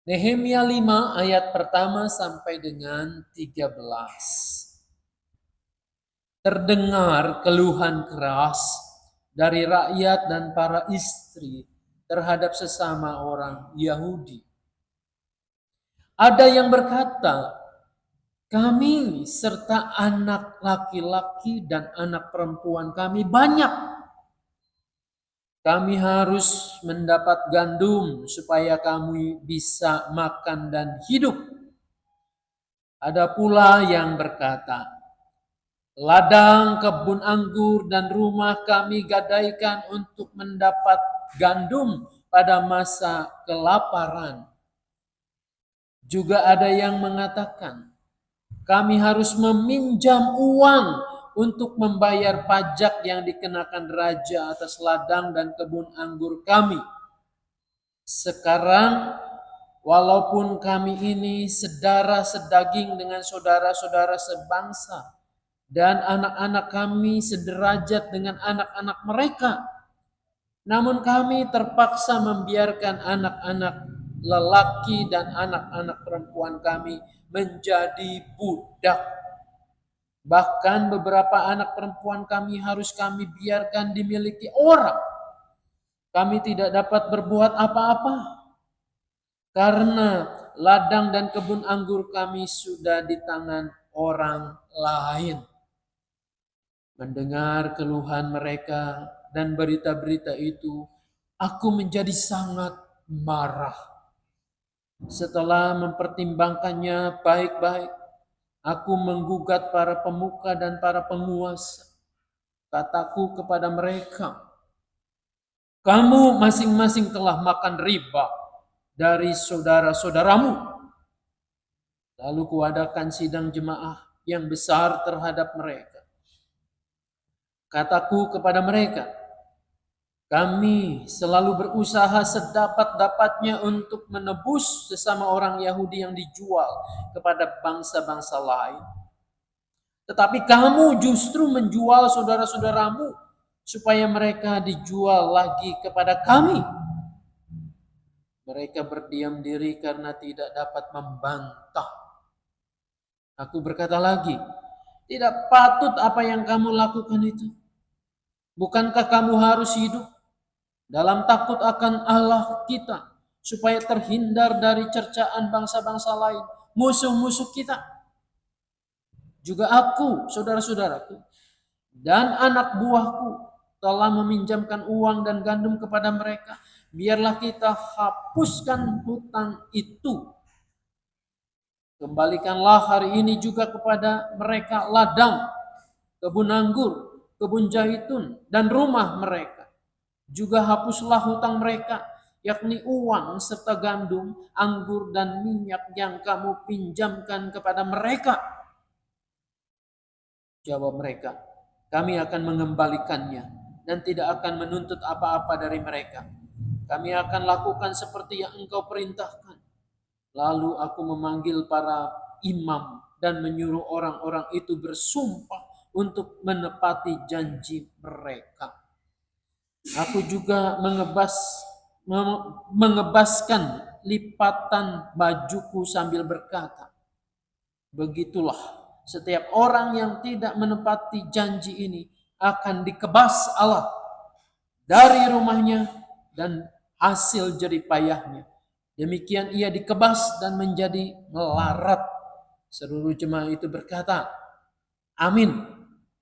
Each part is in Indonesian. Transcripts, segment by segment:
Nehemia 5 ayat pertama sampai dengan 13. Terdengar keluhan keras dari rakyat dan para istri terhadap sesama orang Yahudi. Ada yang berkata, kami serta anak laki-laki dan anak perempuan kami banyak. Kami harus mendapat gandum supaya kami bisa makan dan hidup. Ada pula yang berkata, ladang, kebun anggur, dan rumah kami gadaikan untuk mendapat gandum pada masa kelaparan. Juga ada yang mengatakan, kami harus meminjam uang untuk membayar pajak yang dikenakan raja atas ladang dan kebun anggur kami. Sekarang, walaupun kami ini sedara sedaging dengan saudara-saudara sebangsa, dan anak-anak kami sederajat dengan anak-anak mereka, namun kami terpaksa membiarkan anak-anak lelaki dan anak-anak perempuan kami menjadi budak. Bahkan beberapa anak perempuan kami harus kami biarkan dimiliki orang. Kami tidak dapat berbuat apa-apa karena ladang dan kebun anggur kami sudah di tangan orang lain. Mendengar keluhan mereka dan berita-berita itu, aku menjadi sangat marah. Setelah mempertimbangkannya baik-baik, aku menggugat para pemuka dan para penguasa. Kataku kepada mereka, kamu masing-masing telah makan riba dari saudara-saudaramu. Lalu kuadakan sidang jemaah yang besar terhadap mereka. Kataku kepada mereka, kami selalu berusaha sedapat-dapatnya untuk menebus sesama orang Yahudi yang dijual kepada bangsa-bangsa lain. Tetapi kamu justru menjual saudara-saudaramu supaya mereka dijual lagi kepada kami. Mereka berdiam diri karena tidak dapat membantah. Aku berkata lagi, tidak patut apa yang kamu lakukan itu. Bukankah kamu harus hidup dalam takut akan Allah kita, supaya terhindar dari cercaan bangsa-bangsa lain, musuh-musuh kita? Juga aku, saudara-saudaraku, dan anak buahku telah meminjamkan uang dan gandum kepada mereka. Biarlah kita hapuskan hutang itu. Kembalikanlah hari ini juga kepada mereka ladang, kebun anggur, kebun zaitun, dan rumah mereka. Juga hapuslah hutang mereka, yakni uang serta gandum, anggur, dan minyak yang kamu pinjamkan kepada mereka. Jawab mereka, kami akan mengembalikannya dan tidak akan menuntut apa-apa dari mereka. Kami akan lakukan seperti yang engkau perintahkan. Lalu aku memanggil para imam dan menyuruh orang-orang itu bersumpah untuk menepati janji mereka. Aku juga mengebaskan lipatan bajuku sambil berkata, begitulah setiap orang yang tidak menepati janji ini akan dikebas Allah dari rumahnya dan hasil jerih payahnya. Demikian ia dikebas dan menjadi melarat. Seluruh jemaah itu berkata, amin.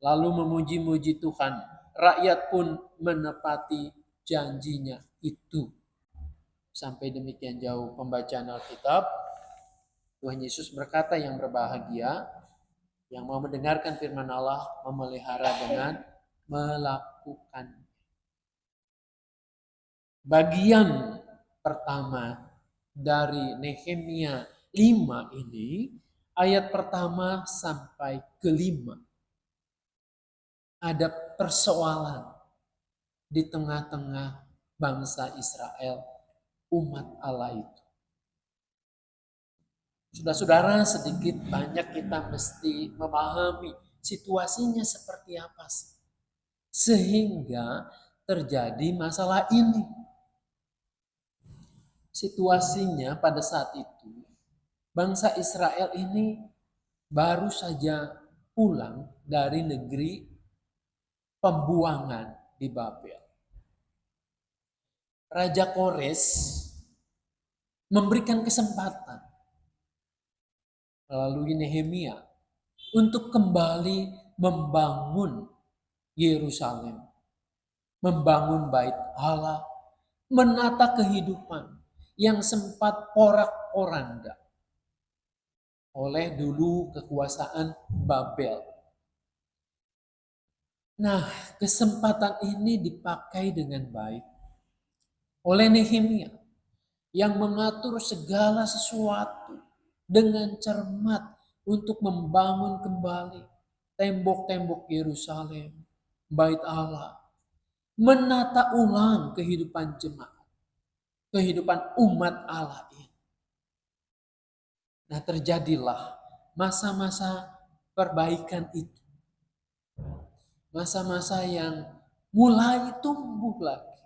Lalu memuji-muji Tuhan. Rakyat pun menepati janjinya itu. Sampai demikian jauh pembacaan Alkitab. Tuhan Yesus berkata, yang berbahagia yang mau mendengarkan firman Allah, memelihara dengan melakukan. Bagian pertama dari Nehemia 5 ini, ayat pertama sampai ke-5. Ada persoalan di tengah-tengah bangsa Israel, umat Allah itu. Saudara-saudara, sedikit banyak kita mesti memahami situasinya seperti apa sih, sehingga terjadi masalah ini. Situasinya pada saat itu, bangsa Israel ini baru saja pulang dari negeri pembuangan di Babel. Raja Kores memberikan kesempatan melalui Nehemia untuk kembali membangun Yerusalem, membangun bait Allah, menata kehidupan yang sempat porak-poranda oleh dulu kekuasaan Babel. Nah, kesempatan ini dipakai dengan baik oleh Nehemia yang mengatur segala sesuatu dengan cermat untuk membangun kembali tembok-tembok Yerusalem, bait Allah, menata ulang kehidupan jemaat, kehidupan umat Allah ini. Nah, terjadilah masa-masa perbaikan itu. Masa-masa yang mulai tumbuh lagi.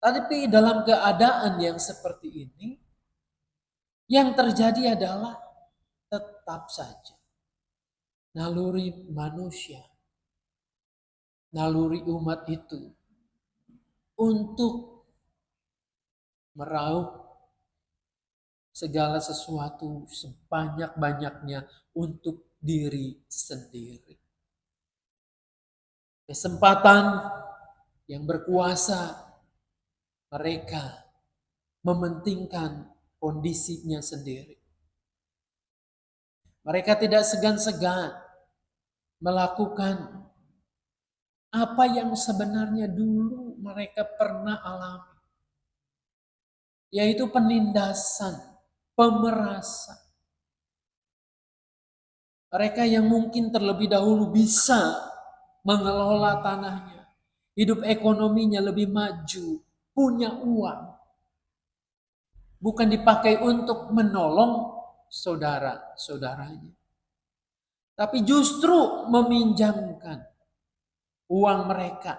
Tapi dalam keadaan yang seperti ini, yang terjadi adalah tetap saja naluri manusia, naluri umat itu untuk meraup segala sesuatu sebanyak-banyaknya untuk diri sendiri. Kesempatan yang berkuasa, mereka mementingkan kondisinya sendiri. Mereka tidak segan-segan melakukan apa yang sebenarnya dulu mereka pernah alami, yaitu penindasan, pemerasan. Mereka yang mungkin terlebih dahulu bisa mengelola tanahnya, hidup ekonominya lebih maju, punya uang, bukan dipakai untuk menolong saudara-saudaranya, tapi justru meminjamkan uang mereka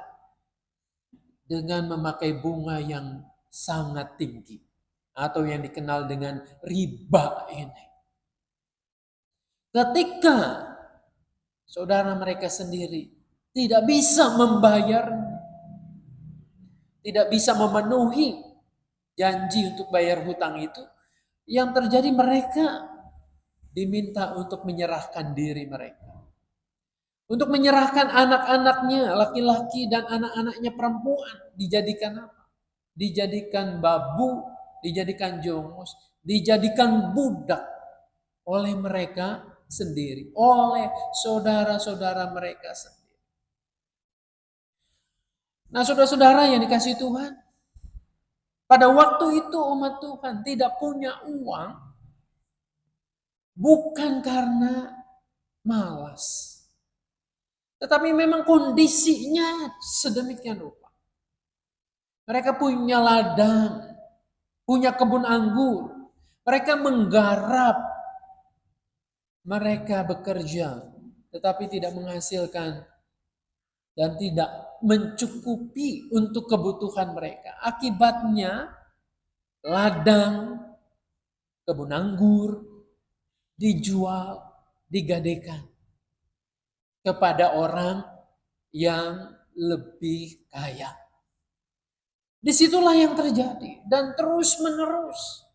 dengan memakai bunga yang sangat tinggi atau yang dikenal dengan riba ini. Ketika saudara mereka sendiri tidak bisa membayar, tidak bisa memenuhi janji untuk bayar hutang itu, yang terjadi mereka diminta untuk menyerahkan diri mereka. Untuk menyerahkan anak-anaknya, laki-laki dan anak-anaknya perempuan, dijadikan apa? Dijadikan babu, dijadikan jongos, dijadikan budak oleh mereka sendiri, oleh saudara-saudara mereka sendiri. Nah, saudara-saudara yang dikasihi Tuhan, pada waktu itu umat Tuhan tidak punya uang bukan karena malas, tetapi memang kondisinya sedemikian rupa. Mereka punya ladang, punya kebun anggur, mereka menggarap, mereka bekerja, tetapi tidak menghasilkan dan tidak mencukupi untuk kebutuhan mereka. Akibatnya ladang, kebun anggur dijual, digadaikan kepada orang yang lebih kaya. Disitulah yang terjadi dan terus menerus.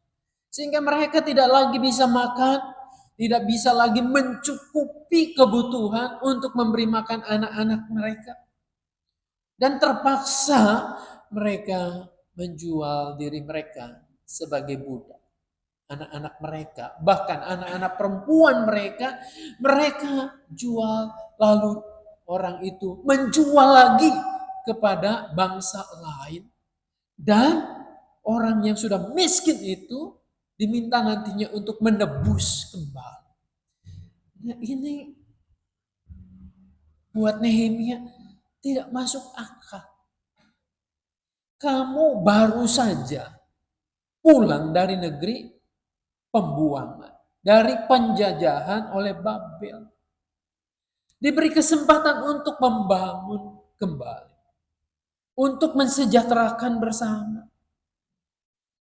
Sehingga mereka tidak lagi bisa makan, tidak bisa lagi mencukupi kebutuhan untuk memberi makan anak-anak mereka. Dan terpaksa mereka menjual diri mereka sebagai budak. Anak-anak mereka, bahkan anak-anak perempuan mereka, mereka jual, lalu orang itu menjual lagi kepada bangsa lain. Dan orang yang sudah miskin itu diminta nantinya untuk menebus kembali. Nah, ini buat Nehemia tidak masuk akal. Kamu baru saja pulang dari negeri pembuangan, dari penjajahan oleh Babel. Diberi kesempatan untuk membangun kembali, untuk mensejahterakan bersama.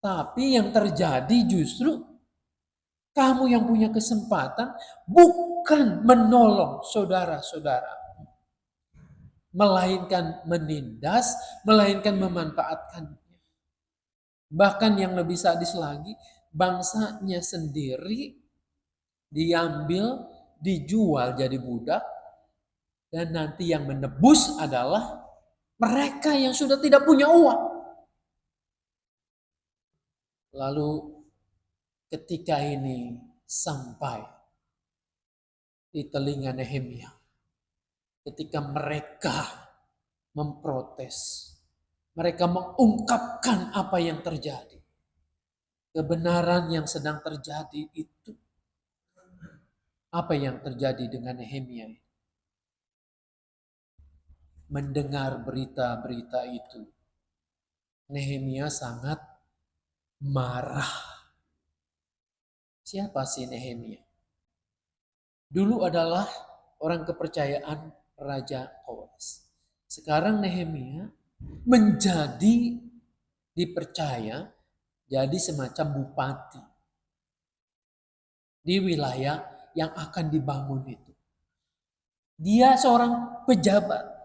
Tapi yang terjadi justru kamu yang punya kesempatan bukan menolong saudara-saudara, melainkan menindas, melainkan memanfaatkan. Bahkan yang lebih sadis lagi, bangsanya sendiri diambil, dijual jadi budak, dan nanti yang menebus adalah mereka yang sudah tidak punya uang. Lalu ketika ini sampai di telinga Nehemia, ketika mereka memprotes, mereka mengungkapkan apa yang terjadi. Kebenaran yang sedang terjadi itu, apa yang terjadi dengan Nehemia? Mendengar berita-berita itu, Nehemia sangat marah. Siapa sih Nehemia? Dulu adalah orang kepercayaan Raja Kores. Sekarang Nehemia menjadi dipercaya jadi semacam bupati di wilayah yang akan dibangun itu. Dia seorang pejabat.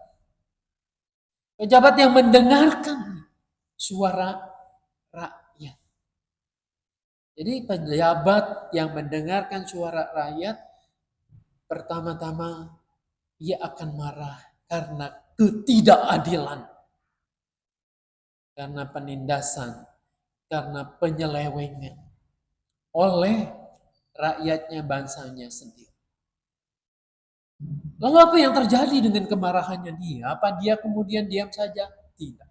Pejabat yang mendengarkan suara rakyat. Jadi pejabat yang mendengarkan suara rakyat, pertama-tama ia akan marah karena ketidakadilan, karena penindasan, karena penyelewengan oleh rakyatnya, bangsanya sendiri. Lalu apa yang terjadi dengan kemarahannya dia? Apa dia kemudian diam saja? Tidak.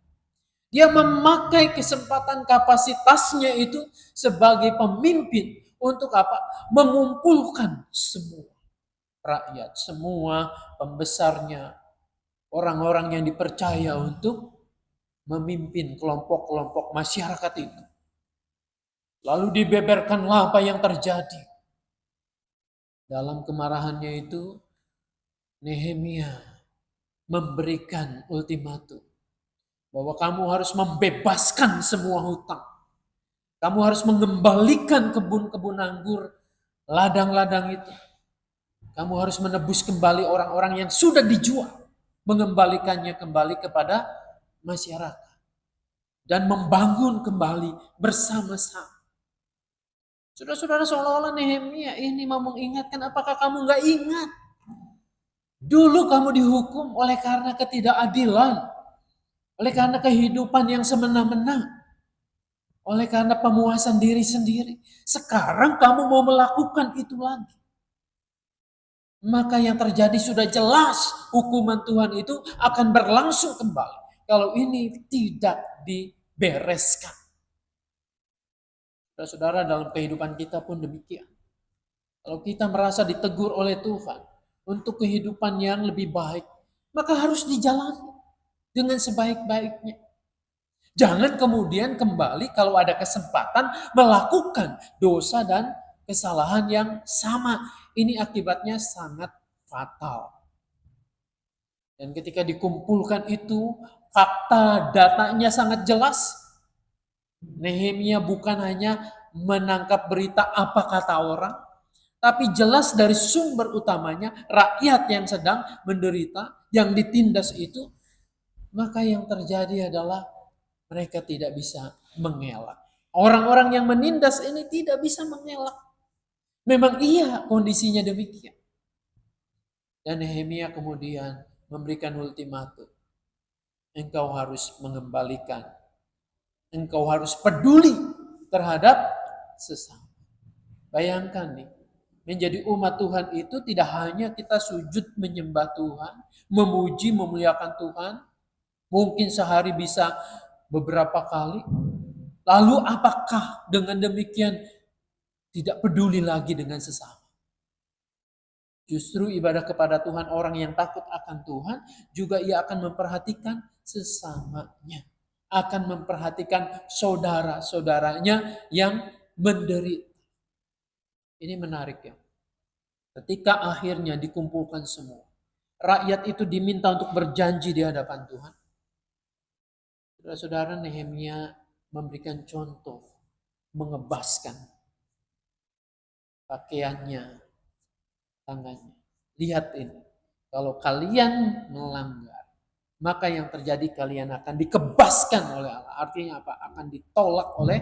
Dia memakai kesempatan kapasitasnya itu sebagai pemimpin untuk apa? Mengumpulkan semua rakyat, semua pembesarnya, orang-orang yang dipercaya untuk memimpin kelompok-kelompok masyarakat itu. Lalu dibeberkanlah apa yang terjadi. Dalam kemarahannya itu, Nehemia memberikan ultimatum bahwa kamu harus membebaskan semua hutang. Kamu harus mengembalikan kebun-kebun anggur, ladang-ladang itu. Kamu harus menebus kembali orang-orang yang sudah dijual, mengembalikannya kembali kepada masyarakat, dan membangun kembali bersama-sama. Saudara-saudara, seolah-olah Nehemia ini mau mengingatkan, apakah kamu nggak ingat? Dulu kamu dihukum oleh karena ketidakadilan, oleh karena kehidupan yang semena-mena, oleh karena pemuasan diri sendiri. Sekarang kamu mau melakukan itu lagi. Maka yang terjadi sudah jelas, hukuman Tuhan itu akan berlangsung kembali kalau ini tidak dibereskan. Saudara, dalam kehidupan kita pun demikian. Kalau kita merasa ditegur oleh Tuhan untuk kehidupan yang lebih baik, maka harus dijalani dengan sebaik-baiknya. Jangan kemudian kembali kalau ada kesempatan melakukan dosa dan kesalahan yang sama. Ini akibatnya sangat fatal. Dan ketika dikumpulkan itu, fakta datanya sangat jelas. Nehemia bukan hanya menangkap berita apa kata orang, tapi jelas dari sumber utamanya rakyat yang sedang menderita, yang ditindas itu, maka yang terjadi adalah mereka tidak bisa mengelak. Orang-orang yang menindas ini tidak bisa mengelak. Memang iya kondisinya demikian. Dan Nehemia kemudian memberikan ultimatum. Engkau harus mengembalikan. Engkau harus peduli terhadap sesama. Bayangkan nih, menjadi umat Tuhan itu tidak hanya kita sujud menyembah Tuhan, memuji, memuliakan Tuhan. Mungkin sehari bisa beberapa kali. Lalu apakah dengan demikian tidak peduli lagi dengan sesama? Justru ibadah kepada Tuhan, orang yang takut akan Tuhan, juga ia akan memperhatikan sesamanya. Akan memperhatikan saudara-saudaranya yang menderita. Ini menarik ya. Ketika akhirnya dikumpulkan semua, rakyat itu diminta untuk berjanji di hadapan Tuhan. Saudara-saudara, Nehemia memberikan contoh mengebaskan pakaiannya, tangannya. Lihat ini, kalau kalian melanggar, maka yang terjadi kalian akan dikebaskan oleh Allah. Artinya apa? Akan ditolak oleh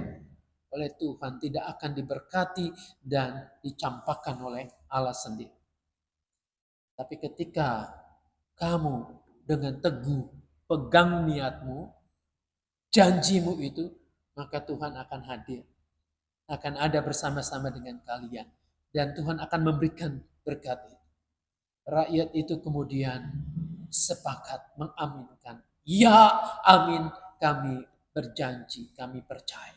Tuhan, tidak akan diberkati dan dicampakkan oleh Allah sendiri. Tapi ketika kamu dengan teguh pegang niatmu, janjimu itu, maka Tuhan akan hadir. Akan ada bersama-sama dengan kalian. Dan Tuhan akan memberikan berkat itu. Rakyat itu kemudian sepakat mengaminkan. Ya, amin, kami berjanji, kami percaya.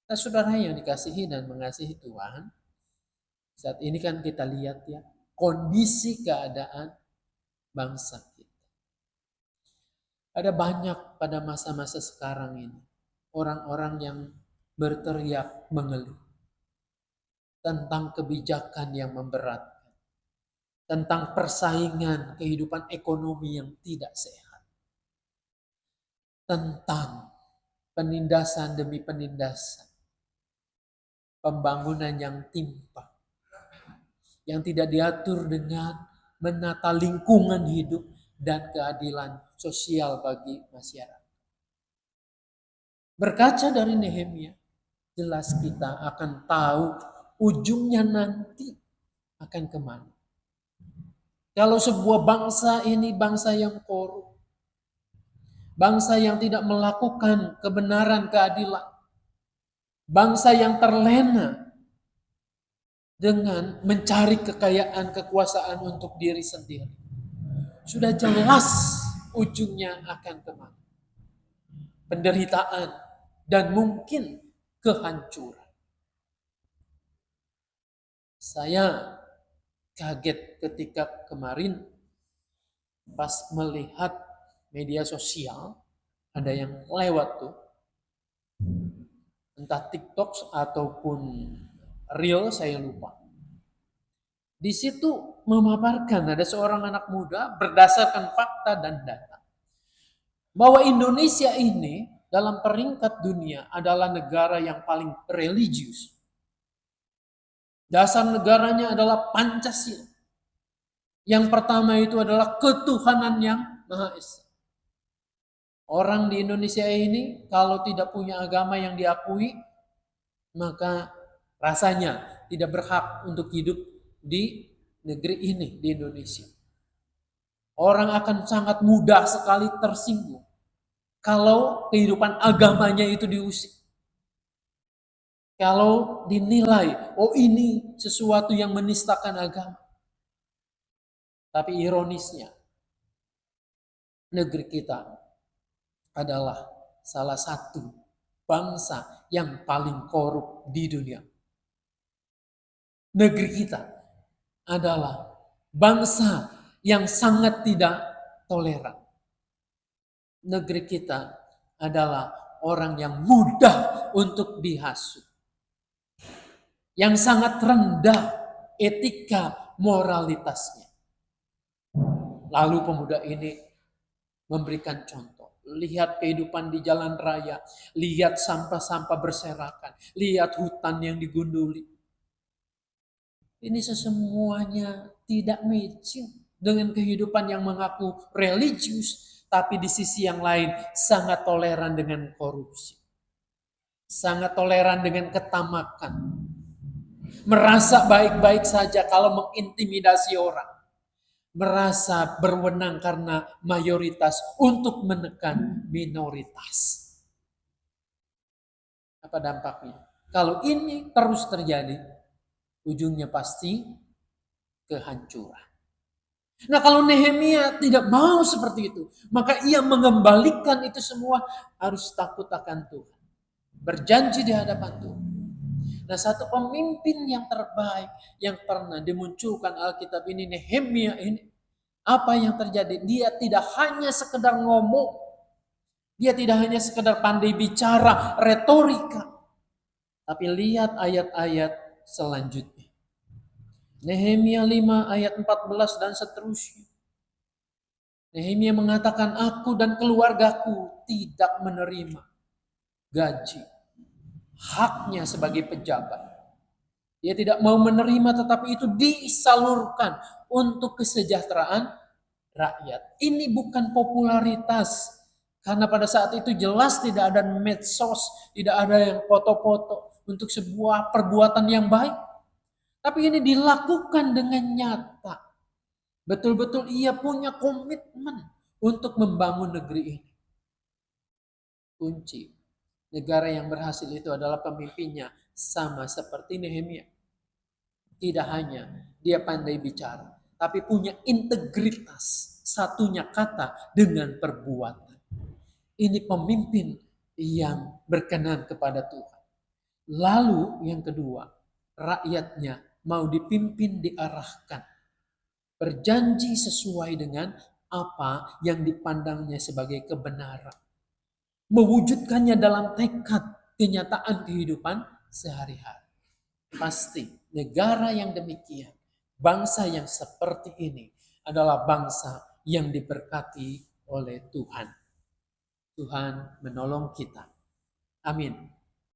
Nah, saudara yang dikasihi dan mengasihi Tuhan, saat ini kan kita lihat ya, kondisi keadaan bangsa kita. Ada banyak pada masa-masa sekarang ini, orang-orang yang berteriak mengeluh tentang kebijakan yang memberatkan, tentang persaingan kehidupan ekonomi yang tidak sehat, tentang penindasan demi penindasan, pembangunan yang timpang, yang tidak diatur dengan menata lingkungan hidup dan keadilan sosial bagi masyarakat. Berkaca dari Nehemia, jelas kita akan tahu ujungnya nanti akan kemana. Kalau sebuah bangsa ini bangsa yang korup, bangsa yang tidak melakukan kebenaran, keadilan, bangsa yang terlena dengan mencari kekayaan, kekuasaan untuk diri sendiri, sudah jelas ujungnya akan kemana. Penderitaan dan mungkin kehancuran. Saya kaget ketika kemarin pas melihat media sosial, ada yang lewat tuh, entah TikTok ataupun Reel, saya lupa. Di situ memaparkan ada seorang anak muda berdasarkan fakta dan data bahwa Indonesia ini dalam peringkat dunia adalah negara yang paling religius. Dasar negaranya adalah Pancasila. Yang pertama itu adalah ketuhanan yang Maha Esa. Orang di Indonesia ini kalau tidak punya agama yang diakui, maka rasanya tidak berhak untuk hidup di negeri ini, di Indonesia. Orang akan sangat mudah sekali tersinggung kalau kehidupan agamanya itu diusik. Kalau dinilai, oh ini sesuatu yang menistakan agama. Tapi ironisnya, negeri kita adalah salah satu bangsa yang paling korup di dunia. Negeri kita adalah bangsa yang sangat tidak toleran. Negeri kita adalah orang yang mudah untuk dihasut. Yang sangat rendah etika moralitasnya. Lalu pemuda ini memberikan contoh. Lihat kehidupan di jalan raya. Lihat sampah-sampah berserakan. Lihat hutan yang digunduli. Ini semuanya tidak matching dengan kehidupan yang mengaku religius. Tapi di sisi yang lain sangat toleran dengan korupsi. Sangat toleran dengan ketamakan. Merasa baik-baik saja kalau mengintimidasi orang. Merasa berwenang karena mayoritas untuk menekan minoritas. Apa dampaknya? Kalau ini terus terjadi, ujungnya pasti kehancuran. Nah, kalau Nehemia tidak mau seperti itu, maka ia mengembalikan itu semua harus takut akan Tuhan. Berjanji di hadapan Tuhan. Nah, satu pemimpin yang terbaik yang pernah dimunculkan Alkitab ini, Nehemia ini, apa yang terjadi? Dia tidak hanya sekedar ngomong, dia tidak hanya sekedar pandai bicara, retorika, tapi lihat ayat-ayat selanjutnya. Nehemia 5 ayat 14 dan seterusnya. Nehemia mengatakan, aku dan keluargaku tidak menerima gaji. haknya sebagai pejabat. Dia tidak mau menerima, tetapi itu disalurkan untuk kesejahteraan rakyat. Ini bukan popularitas. Karena pada saat itu jelas tidak ada medsos, tidak ada yang foto-foto untuk sebuah perbuatan yang baik. Tapi ini dilakukan dengan nyata. Betul-betul ia punya komitmen untuk membangun negeri ini. Kunci negara yang berhasil itu adalah pemimpinnya sama seperti Nehemia. Tidak hanya dia pandai bicara, tapi punya integritas satunya kata dengan perbuatan. Ini pemimpin yang berkenan kepada Tuhan. Lalu yang kedua, rakyatnya mau dipimpin, diarahkan, berjanji sesuai dengan apa yang dipandangnya sebagai kebenaran, mewujudkannya dalam tekad kenyataan kehidupan sehari-hari. Pasti negara yang demikian, bangsa yang seperti ini adalah bangsa yang diberkati oleh Tuhan. Tuhan menolong kita. Amin.